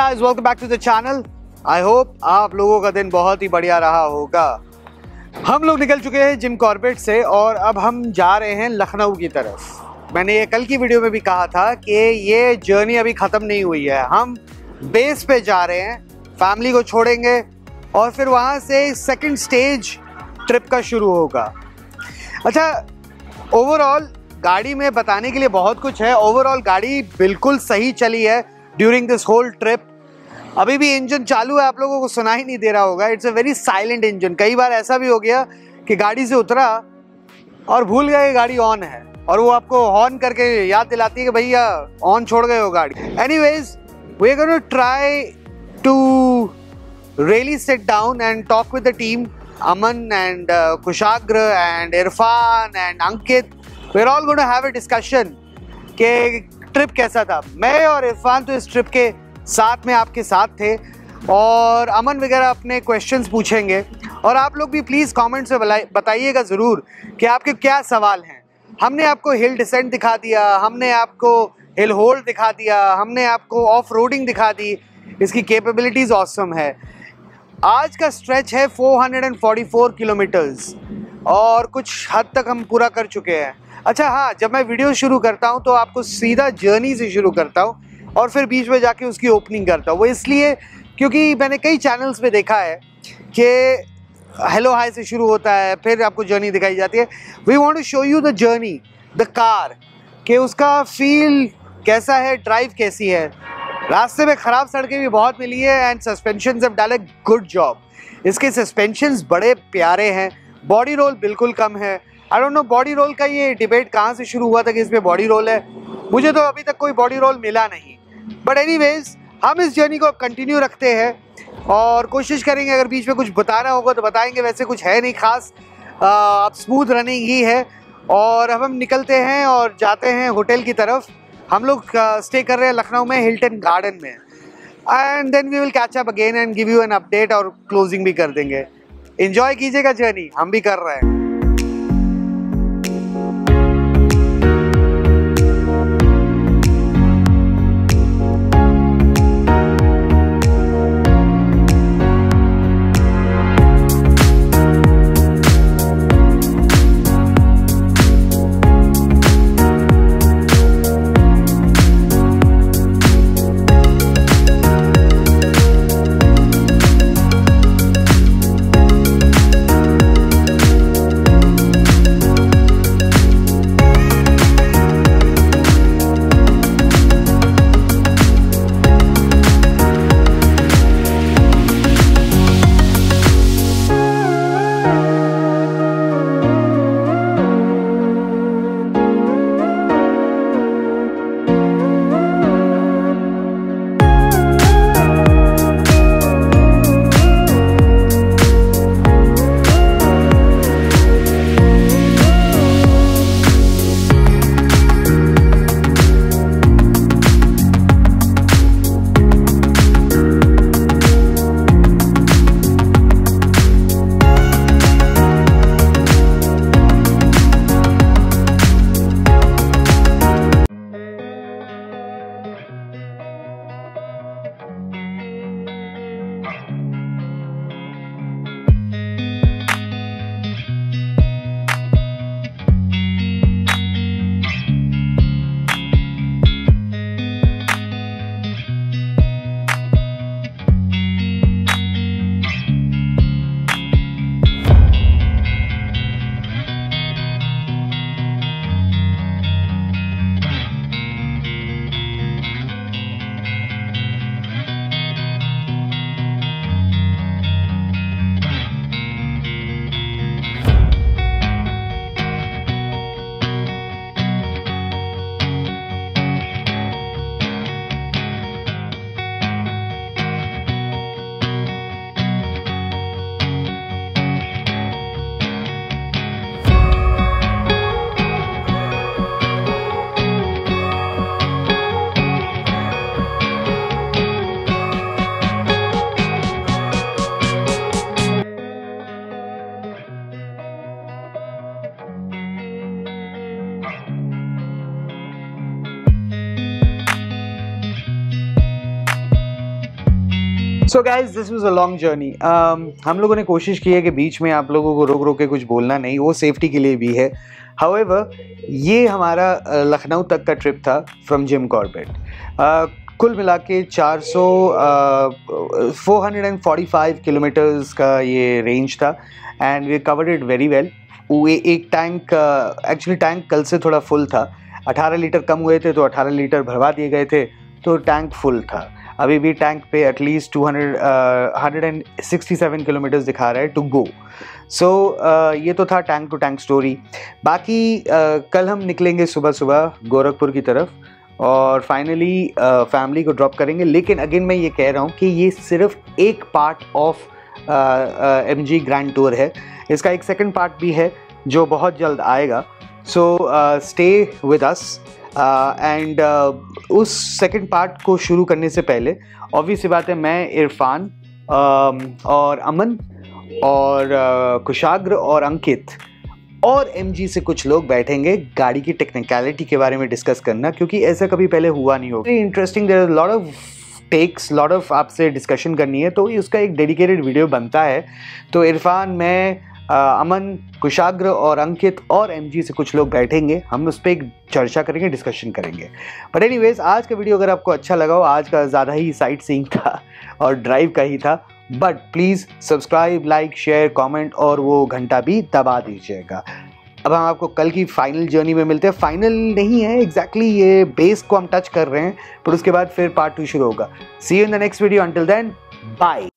guys, welcome back to the channel. I hope आप लोगों का दिन बहुत ही बढ़िया रहा होगा। हम लोग निकल चुके हैं जिम कॉर्बेट से और अब हम जा रहे हैं लखनऊ की तरफ। मैंने ये कल की वीडियो में भी कहा था कि ये जर्नी अभी ख़त्म नहीं हुई है। हम बेस पे जा रहे हैं, फैमिली को छोड़ेंगे और फिर वहाँ से सेकंड स्टेज ट्रिप का शुरू होगा। अच्छा, ओवरऑल गाड़ी में बताने के लिए बहुत कुछ है। ओवरऑल गाड़ी बिल्कुल सही चली है ड्यूरिंग दिस होल ट्रिप। अभी भी इंजन चालू है, आप लोगों को सुना ही नहीं दे रहा होगा। It's a very silent engine. कई बार ऐसा भी हो गया कि गाड़ी से उतरा और भूल गए गाड़ी ऑन है और वो आपको हॉर्न करके याद दिलाती है कि भैया ऑन छोड़ गए हो गाड़ी। Anyways, we are going to try to really sit down and talk with the team. Aman and Kushagra and Irfan and Ankit, we are all going to have a discussion कि ट्रिप कैसा था। मैं और इरफान तो इस ट्रिप के साथ में आपके साथ थे और अमन वगैरह अपने क्वेश्चंस पूछेंगे और आप लोग भी प्लीज़ कमेंट्स में बताइएगा ज़रूर कि आपके क्या सवाल हैं। हमने आपको हिल डिसेंट दिखा दिया, हमने आपको हिल होल्ड दिखा दिया, हमने आपको ऑफ रोडिंग दिखा दी। इसकी कैपेबिलिटीज़ ऑसम है। आज का स्ट्रेच है 444 किलोमीटर्स और कुछ हद तक हम पूरा कर चुके हैं। अच्छा हाँ, जब मैं वीडियो शुरू करता हूँ तो आपको सीधा जर्नी से शुरू करता हूँ और फिर बीच में जाके उसकी ओपनिंग करता हूँ। वो इसलिए क्योंकि मैंने कई चैनल्स पे देखा है कि हेलो हाय से शुरू होता है, फिर आपको जर्नी दिखाई जाती है। We want to show you the journey, the car, कि उसका फील कैसा है, ड्राइव कैसी है। रास्ते में ख़राब सड़कें भी बहुत मिली है and suspensions have done a good job. इसके सस्पेंशंस बड़े प्यारे हैं, बॉडी रोल बिल्कुल कम है। I don't know body roll का ये डिबेट कहाँ से शुरू हुआ था कि इसमें बॉडी रोल है। मुझे तो अभी तक कोई बॉडी रोल मिला नहीं। बट एनीवेज, हम इस जर्नी को कंटिन्यू रखते हैं और कोशिश करेंगे अगर बीच में कुछ बताना होगा तो बताएंगे। वैसे कुछ है नहीं खास, अब स्मूथ रनिंग ही है। और अब हम निकलते हैं और जाते हैं होटल की तरफ। हम लोग स्टे कर रहे हैं लखनऊ में हिल्टन गार्डन में and then we will catch up again and give you an update और क्लोजिंग भी कर देंगे। एंजॉय कीजिएगा जर्नी, हम भी कर रहे हैं। So guys this was a long journey. हम लोगों ने कोशिश की है कि बीच में आप लोगों को रोक रोक के कुछ बोलना नहीं, वो सेफ्टी के लिए भी है। हाउएवर ये हमारा लखनऊ तक का ट्रिप था फ्रॉम जिम कॉर्बेट। कुल मिला के 445 किलोमीटर्स का ये रेंज था and we covered it very well. वो एक टैंक, एक्चुअली टैंक कल से थोड़ा फुल था, 18 लीटर कम हुए थे तो 18 लीटर भरवा दिए गए थे, तो टैंक फुल था। अभी भी टैंक पे एटलीस्ट 167 किलोमीटर्स दिखा रहा है टू गो। सो ये तो था टैंक टू टैंक स्टोरी। बाकी कल हम निकलेंगे सुबह सुबह गोरखपुर की तरफ और फाइनली फैमिली को ड्रॉप करेंगे। लेकिन अगेन मैं ये कह रहा हूँ कि ये सिर्फ एक part of MG grand tour है, इसका एक सेकंड पार्ट भी है जो बहुत जल्द आएगा। So stay with us and उस सेकंड पार्ट को शुरू करने से पहले ऑब्वियस सी बात है, मैं इरफान और अमन और कुशाग्र और अंकित और MG से कुछ लोग बैठेंगे गाड़ी की टेक्निकलिटी के बारे में डिस्कस करना, क्योंकि ऐसा कभी पहले हुआ नहीं होगा। Interesting, there is lot of takes, lot of आपसे डिस्कशन करनी है, तो उसका एक डेडिकेटेड वीडियो बनता है। तो इरफान, मैं, अमन, कुशाग्र और अंकित और MG से कुछ लोग बैठेंगे, हम उस पर एक चर्चा करेंगे, डिस्कशन करेंगे। बट एनीवेज आज का वीडियो अगर आपको अच्छा लगा हो, आज का ज़्यादा ही साइट सीइंग था और ड्राइव का ही था, but please subscribe, like, share, comment और वो घंटा भी दबा दीजिएगा। अब हम आपको कल की फाइनल जर्नी में मिलते हैं। फाइनल नहीं है एग्जैक्टली, ये बेस को हम टच कर रहे हैं, पर उसके बाद फिर पार्ट 2 शुरू होगा। See you in the next video, until then bye.